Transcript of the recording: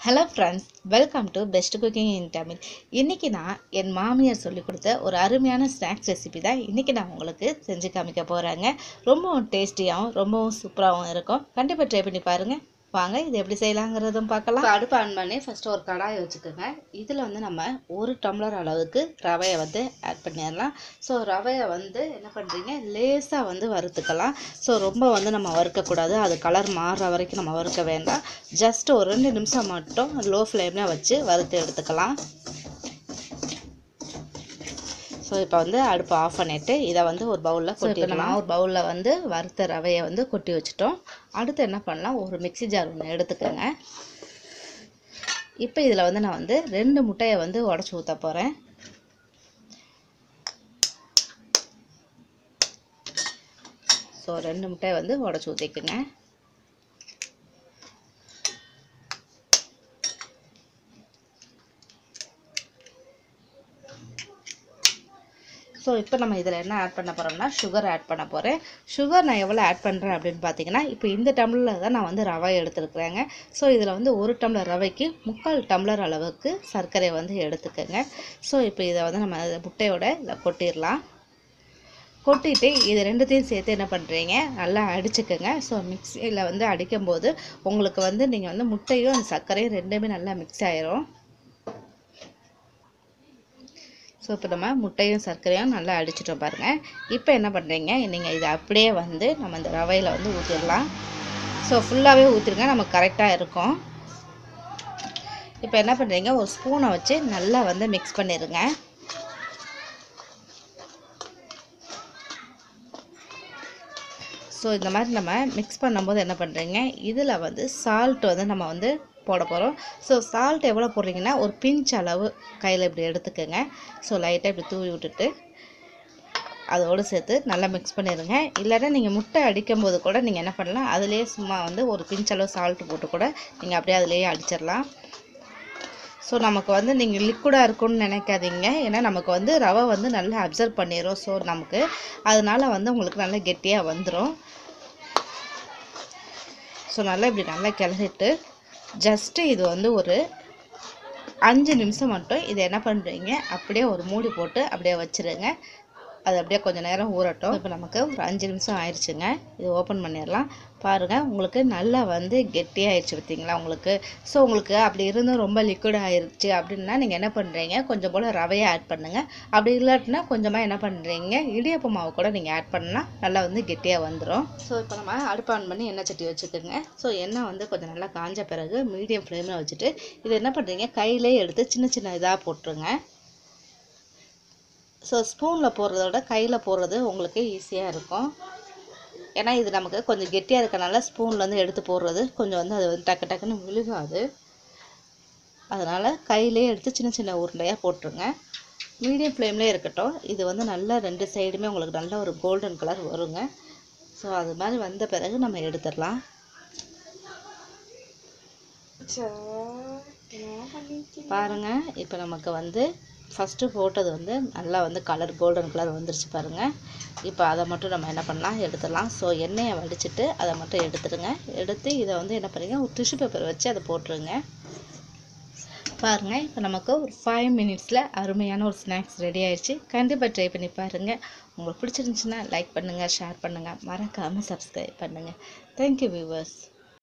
Hello friends, welcome to Best Cooking in Tamil. இன்னைக்கு நான் என் மாமியார் சொல்லி கொடுத்த ஒரு அருமையான ஸ்நாக்ஸ் ரெசிபி தான் இன்னைக்கு நான் உங்களுக்கு செஞ்சு காமிக்க போறேங்க. ரொம்பவும் டேஸ்டியாகவும் ரொம்பவும் சூப்பராகவும் இருக்கும். கண்டிப்பாக ட்ரை பண்ணி பாருங்க. வாங்க இது எப்படி செய்யலாங்கிறதும் பார்க்கலாம். அடுப்பு ஆன் பண்ணி ஃபர்ஸ்ட் ஒரு கடாயை வச்சுக்கோங்க. இதில் நம்ம ஒரு டம்ளர் அளவுக்கு ரவையை ஆட் பண்ணிடலாம். ஸோ ரவையை என்ன பண்ணுறீங்க, லேசாக வறுத்துக்கலாம். ஸோ ரொம்ப நம்ம வறுக்கக்கூடாது, அது கலர் மாறுற வரைக்கும் நம்ம வறுக்க வேண்டாம். ஜஸ்ட் ஒரு 2 நிமிஷம் மட்டும் லோ ஃப்ளேமில் வச்சு வறுத்து எடுத்துக்கலாம். ஸோ இப்போ அடுப்பு ஆஃப் பண்ணிவிட்டு இதை ஒரு பவுலில் கொட்டிடலாம். ஒரு பவுலில் வறுத்த ரவையை கொட்டி வச்சுட்டோம். அடுத்து என்ன பண்ணலாம், ஒரு மிக்ஸி ஜார் ஒன்று எடுத்துக்கோங்க. இப்போ இதில் நான் 2 முட்டையை உடச்சி ஊற்ற போகிறேன். ஸோ 2 முட்டையை உடச்சி ஊற்றிக்குங்க. ஸோ இப்போ நம்ம இதில் என்ன ஆட் பண்ண போகிறோம்னா சுகர் ஆட் பண்ண போகிறேன். சுகர் நான் எவ்வளோ ஆட் பண்ணுறேன் அப்படின்னு பார்த்தீங்கன்னா, இப்போ இந்த டம்ளரில் தான் நான் ரவை எடுத்துருக்குறேங்க. ஸோ இதில் 1 டம்ளர் ரவைக்கு 3/4 டம்ளர் அளவுக்கு சர்க்கரையை எடுத்துக்கோங்க. ஸோ இப்போ இதை நம்ம முட்டையோட இதை கொட்டிடலாம். கொட்டிட்டு இது ரெண்டுத்தையும் சேர்த்து என்ன பண்ணுறீங்க, நல்லா அடிச்சுக்கோங்க. ஸோ மிக்ஸியில் அடிக்கும்போது உங்களுக்கு நீங்கள் முட்டையும் அந்த சர்க்கரையும் ரெண்டுமே நல்லா மிக்ஸ் ஆயிரும். ஸோ இப்போ நம்ம முட்டையும் சர்க்கரையும் நல்லா அடிச்சிட்டோம் பாருங்கள். இப்போ என்ன பண்ணுறீங்க, நீங்கள் இதை அப்படியே நம்ம இந்த ரவையில் ஊற்றிடலாம். ஸோ ஃபுல்லாகவே ஊற்றிருங்க, நமக்கு கரெக்டாக இருக்கும். இப்போ என்ன பண்ணுறீங்க, ஒரு ஸ்பூனை வச்சு நல்லா மிக்ஸ் பண்ணிடுங்க. ஸோ இந்த மாதிரி நம்ம மிக்ஸ் பண்ணும்போது என்ன பண்ணுறீங்க, இதில் சால்ட் நம்ம போட போகிறோம். ஸோ சால்ட் எவ்வளோ போடுறீங்கன்னா, ஒரு பிஞ்ச் அளவு கையில் இப்படி எடுத்துக்கோங்க. ஸோ லைட்டாக இப்படி தூவி விட்டுட்டு அதோடு சேர்த்து நல்லா மிக்ஸ் பண்ணிடுங்க. இல்லைன்னா நீங்கள் முட்டை அடிக்கும்போது கூட நீங்கள் என்ன பண்ணலாம், அதுலேயே சும்மா ஒரு பிஞ்ச் அளவு சால்ட் போட்டு கூட நீங்கள் அப்படியே அதுலேயே அடிச்சிடலாம். ஸோ நமக்கு நீங்கள் லிக்விடாக இருக்குன்னு நினைக்காதீங்க. ஏன்னா நமக்கு ரவை நல்லா அப்சர்வ் பண்ணிடும். ஸோ நமக்கு அதனால் உங்களுக்கு நல்லா கெட்டியாக வந்துடும். ஸோ நல்லா இப்படி நல்லா கிளறிட்டு ஜஸ்ட்டு இது ஒரு 5 நிமிஷம் மட்டும் இதை என்ன பண்ணுறீங்க, அப்படியே ஒரு மூடி போட்டு அப்படியே வச்சுருங்க. அது அப்படியே கொஞ்சம் நேரம் ஊறட்டும். இப்போ நமக்கு ஒரு 5 நிமிஷம் ஆயிடுச்சுங்க. இது ஓப்பன் பண்ணிடலாம். பாருங்கள், உங்களுக்கு நல்லா கெட்டியாகிடுச்சு பார்த்தீங்களா உங்களுக்கு. ஸோ உங்களுக்கு அப்படி இருந்தும் ரொம்ப லிக்விட் ஆயிடுச்சு அப்படின்னா நீங்கள் என்ன பண்ணுறீங்க, கொஞ்சம் போல் ரவையை ஆட் பண்ணுங்கள். அப்படி இல்லாட்டினா கொஞ்சமாக என்ன பண்ணுறீங்க, இடியாப்ப மாவு கூட நீங்கள் ஆட் பண்ணால் நல்லா கெட்டியாக வந்துடும். ஸோ இப்போ நம்ம அடுப்பு ஆன் பண்ணி எண்ணெய் சட்டி வச்சுக்கோங்க. ஸோ எண்ணெய் கொஞ்சம் நல்லா காஞ்ச பிறகு மீடியம் ஃப்ளேமில் வச்சுட்டு இதை என்ன பண்ணுறீங்க, கையிலே எடுத்து சின்ன சின்ன இதாக போட்டுருங்க. ஸோ ஸ்பூனில் போடுறதோட கையில் போடுறது உங்களுக்கு ஈஸியாக இருக்கும். ஏன்னா இது நமக்கு கொஞ்சம் கெட்டியாக இருக்கனால ஸ்பூனில் எடுத்து போடுறது கொஞ்சம் அது டக்கு டக்குன்னு விழுகாது. அதனால் கையிலே எடுத்து சின்ன சின்ன உருண்டையாக போட்டுருங்க. மீடியம் ஃப்ளேம்லேயே இருக்கட்டும். இது நல்லா 2 சைடுமே உங்களுக்கு நல்ல ஒரு கோல்டன் கலர் வருங்க. ஸோ அது மாதிரி வந்த பிறகு நம்ம எடுத்துடலாம். பாருங்கள், இப்போ நமக்கு ஃபஸ்ட்டு போட்டது நல்லா கலர் கோல்டன் கலர் வந்துருச்சு பாருங்கள். இப்போ அதை மட்டும் நம்ம என்ன பண்ணலாம், எடுத்துடலாம். ஸோ எண்ணெயை வடிச்சிட்டு அதை மட்டும் எடுத்துடுங்க. எடுத்து இதை என்ன பண்ணுறீங்க, ஒரு டிஷ்யூ பேப்பர் வச்சு அதை போட்டுருங்க. பாருங்கள், இப்போ நமக்கு ஒரு 5 மினிட்ஸில் அருமையான ஒரு ஸ்நாக்ஸ் ரெடி ஆயிடுச்சு. கண்டிப்பாக ட்ரை பண்ணி பாருங்கள். உங்களுக்கு பிடிச்சிருந்துச்சுன்னா லைக் பண்ணுங்கள், ஷேர் பண்ணுங்கள், மறக்காமல் சப்ஸ்கிரைப் பண்ணுங்கள். Thank you viewers.